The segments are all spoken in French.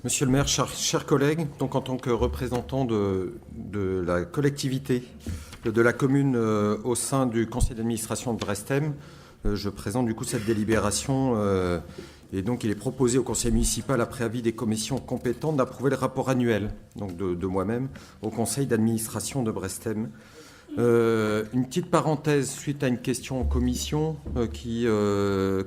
Monsieur le maire, chers collègues, donc en tant que représentant de la collectivité, de la commune au sein du conseil d'administration de Brestem, je présente du coup cette délibération et donc il est proposé au conseil municipal, après avis des commissions compétentes, d'approuver le rapport annuel donc de moi-même au conseil d'administration de Brestem. Une petite parenthèse suite à une question en commission qui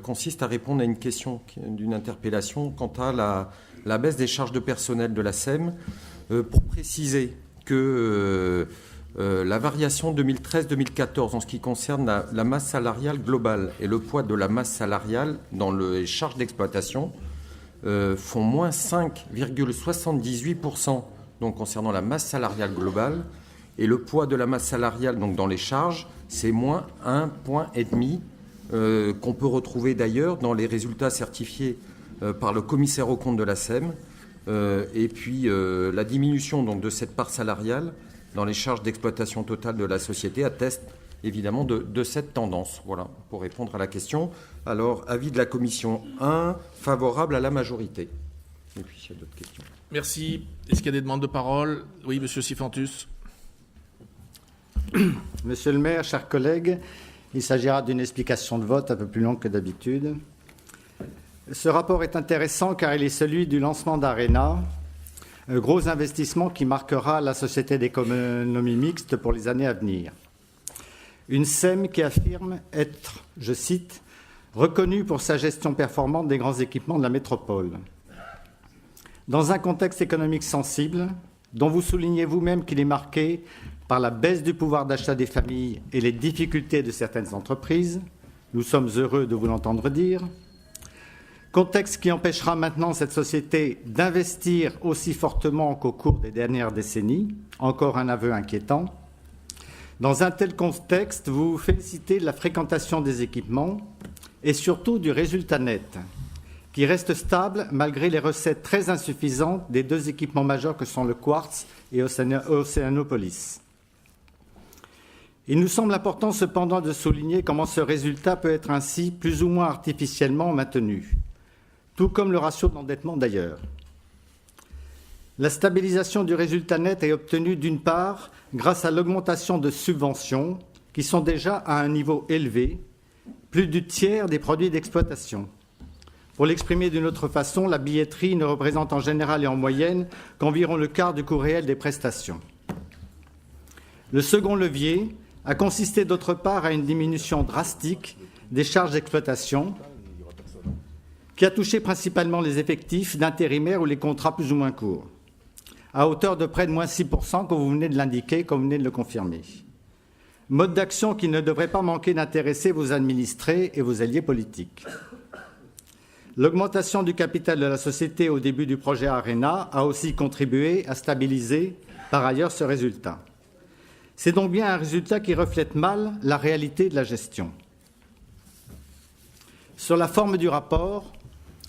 consiste à répondre à une question d'une interpellation quant à la baisse des charges de personnel de la SEM, pour préciser que la variation 2013-2014 en ce qui concerne la masse salariale globale et le poids de la masse salariale dans les charges d'exploitation font moins 5,78% donc concernant la masse salariale globale, et le poids de la masse salariale donc dans les charges, c'est moins 1,5 point qu'on peut retrouver d'ailleurs dans les résultats certifiés par le commissaire aux comptes de la SEM. Et puis la diminution donc, de cette part salariale dans les charges d'exploitation totale de la société atteste évidemment de cette tendance. Voilà, pour répondre à la question. Alors, avis de la commission 1, favorable à la majorité. Et puis, il y a d'autres questions. Merci. Est-ce qu'il y a des demandes de parole? Oui, monsieur Sifantus. Monsieur le maire, chers collègues, il s'agira d'une explication de vote un peu plus longue que d'habitude. Ce rapport est intéressant car il est celui du lancement d'Arena, un gros investissement qui marquera la société d'économie mixte pour les années à venir. Une SEM qui affirme être, je cite, reconnue pour sa gestion performante des grands équipements de la métropole. Dans un contexte économique sensible, dont vous soulignez vous-même qu'il est marqué par la baisse du pouvoir d'achat des familles et les difficultés de certaines entreprises, nous sommes heureux de vous l'entendre dire. Contexte qui empêchera maintenant cette société d'investir aussi fortement qu'au cours des dernières décennies, encore un aveu inquiétant. Dans un tel contexte, vous vous félicitez de la fréquentation des équipements et surtout du résultat net, qui reste stable malgré les recettes très insuffisantes des deux équipements majeurs que sont le Quartz et Océanopolis. Il nous semble important cependant de souligner comment ce résultat peut être ainsi plus ou moins artificiellement maintenu, tout comme le ratio d'endettement d'ailleurs. La stabilisation du résultat net est obtenue d'une part grâce à l'augmentation de subventions qui sont déjà à un niveau élevé, plus du tiers des produits d'exploitation. Pour l'exprimer d'une autre façon, la billetterie ne représente en général et en moyenne qu'environ le quart du coût réel des prestations. Le second levier a consisté d'autre part à une diminution drastique des charges d'exploitation qui a touché principalement les effectifs d'intérimaires ou les contrats plus ou moins courts, à hauteur de près de moins 6%, comme vous venez de l'indiquer, comme vous venez de le confirmer. Mode d'action qui ne devrait pas manquer d'intéresser vos administrés et vos alliés politiques. L'augmentation du capital de la société au début du projet Arena a aussi contribué à stabiliser par ailleurs ce résultat. C'est donc bien un résultat qui reflète mal la réalité de la gestion. Sur la forme du rapport,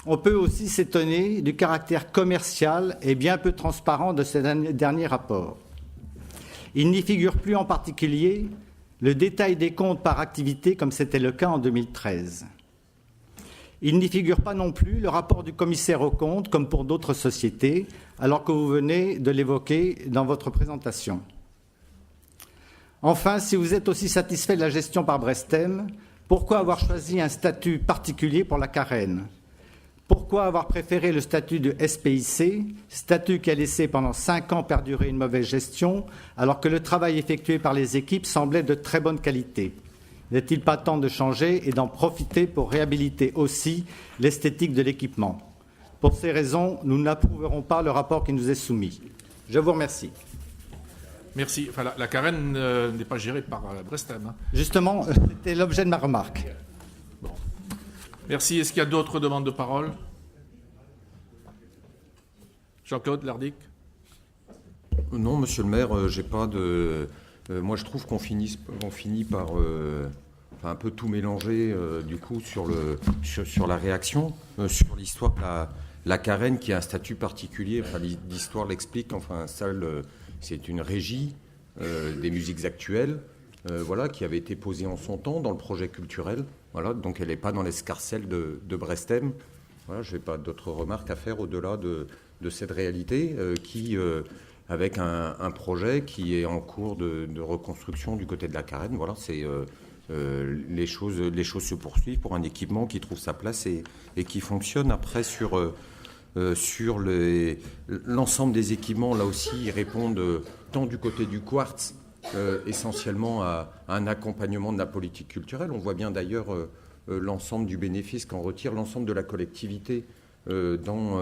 on peut aussi s'étonner du caractère commercial et bien peu transparent de ce dernier rapport. Il n'y figure plus en particulier le détail des comptes par activité comme c'était le cas en 2013. Il n'y figure pas non plus le rapport du commissaire aux comptes comme pour d'autres sociétés, alors que vous venez de l'évoquer dans votre présentation. Enfin, si vous êtes aussi satisfait de la gestion par Brestem, pourquoi avoir choisi un statut particulier pour la Carène? Pourquoi avoir préféré le statut de SPIC, statut qui a laissé pendant 5 ans perdurer une mauvaise gestion, alors que le travail effectué par les équipes semblait de très bonne qualité? N'est-il pas temps de changer et d'en profiter pour réhabiliter aussi l'esthétique de l'équipement? Pour ces raisons, nous n'approuverons pas le rapport qui nous est soumis. Je vous remercie. Merci. Enfin, la Carène n'est pas gérée par Brestem. Justement, c'était l'objet de ma remarque. Bon. Merci. Est-ce qu'il y a d'autres demandes de parole? Jean-Claude Lardic. Non, monsieur le maire, j'ai pas de... moi, je trouve qu'on finit par un peu tout mélanger, du coup, sur la réaction, sur l'histoire de la Carène, qui a un statut particulier. Enfin, l'histoire l'explique. Enfin, ça, c'est une régie des musiques actuelles, voilà, qui avait été posée en son temps dans le projet culturel. Voilà, donc elle n'est pas dans l'escarcelle de Brestem. Voilà, je n'ai pas d'autres remarques à faire au-delà de cette réalité avec un projet qui est en cours de reconstruction du côté de la Carène. Voilà, les choses se poursuivent pour un équipement qui trouve sa place et qui fonctionne. Après, sur l'ensemble des équipements, là aussi, ils répondent tant du côté du quartz, essentiellement à un accompagnement de la politique culturelle. On voit bien d'ailleurs l'ensemble du bénéfice qu'en retire l'ensemble de la collectivité dans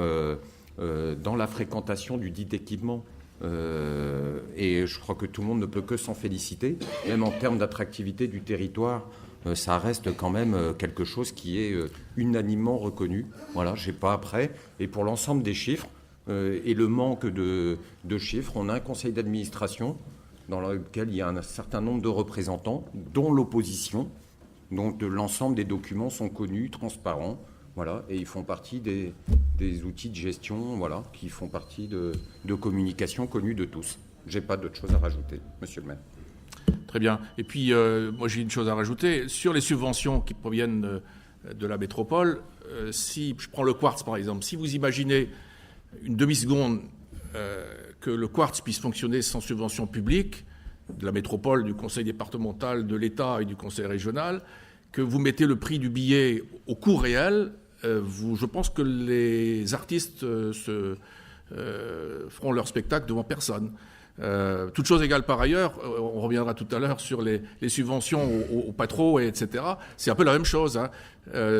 la fréquentation du dit équipement. Et je crois que tout le monde ne peut que s'en féliciter. Même en termes d'attractivité du territoire, ça reste quand même quelque chose qui est unanimement reconnu. Voilà, je n'ai pas après. Et pour l'ensemble des chiffres et le manque de chiffres, on a un conseil d'administration dans lequel il y a un certain nombre de représentants, dont l'opposition. Donc l'ensemble des documents sont connus, transparents. Voilà, et ils font partie des outils de gestion, voilà, qui font partie de communication connus de tous. Je n'ai pas d'autre chose à rajouter, monsieur le maire. Très bien. Et puis, moi, j'ai une chose à rajouter. Sur les subventions qui proviennent de la métropole, si je prends le quartz, par exemple, si vous imaginez une demi-seconde que le quartz puisse fonctionner sans subvention publique, de la métropole, du conseil départemental, de l'État et du conseil régional, que vous mettez le prix du billet au coût réel, je pense que les artistes feront leur spectacle devant personne. Toute chose égale par ailleurs, on reviendra tout à l'heure sur les subventions aux patros, etc. C'est un peu la même chose. Hein.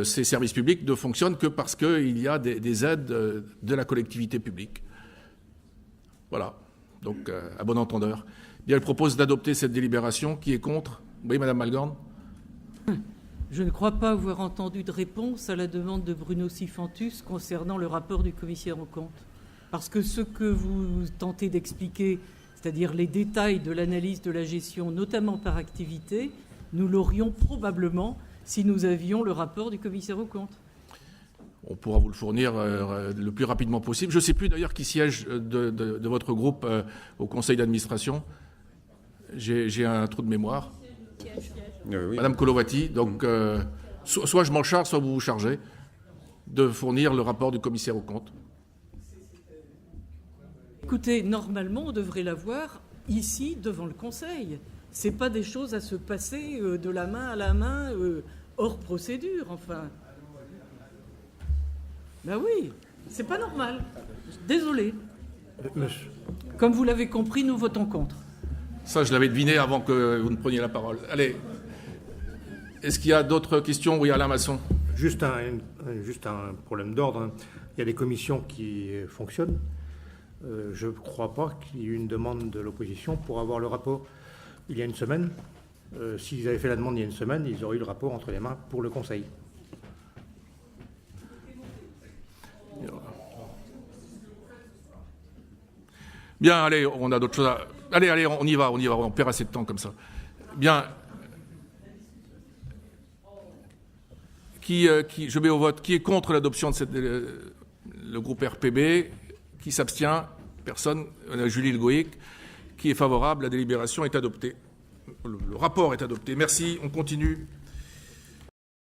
Ces services publics ne fonctionnent que parce qu'il y a des aides de la collectivité publique. Voilà. Donc, à bon entendeur. Bien, je propose d'adopter cette délibération. Qui est contre? Oui, Madame Malgorn. Je ne crois pas avoir entendu de réponse à la demande de Bruno Sifantus concernant le rapport du commissaire aux comptes. Parce que ce que vous tentez d'expliquer, c'est-à-dire les détails de l'analyse de la gestion, notamment par activité, nous l'aurions probablement si nous avions le rapport du commissaire aux comptes. On pourra vous le fournir le plus rapidement possible. Je ne sais plus d'ailleurs qui siège de votre groupe au conseil d'administration. J'ai un trou de mémoire. Oui. Madame Kolovati, donc soit je m'en charge, soit vous vous chargez de fournir le rapport du commissaire aux comptes. Écoutez, normalement, on devrait l'avoir ici, devant le Conseil. Ce n'est pas des choses à se passer de la main à la main, hors procédure, enfin. Ben oui, c'est pas normal. Désolé. Comme vous l'avez compris, nous votons contre. Ça, je l'avais deviné avant que vous ne preniez la parole. Allez. Est-ce qu'il y a d'autres questions? Oui, Alain Masson. Juste un problème d'ordre. Il y a des commissions qui fonctionnent. Je ne crois pas qu'il y ait eu une demande de l'opposition pour avoir le rapport il y a une semaine. S'ils avaient fait la demande il y a une semaine, ils auraient eu le rapport entre les mains pour le Conseil. Bien, allez, on a d'autres choses à... Allez, on y va, on perd assez de temps comme ça. Bien. Je mets au vote. Qui est contre l'adoption de le groupe RPB? Qui s'abstient? Personne. Julie Le Goïc. Qui est favorable? La délibération est adoptée. Le rapport est adopté. Merci. On continue.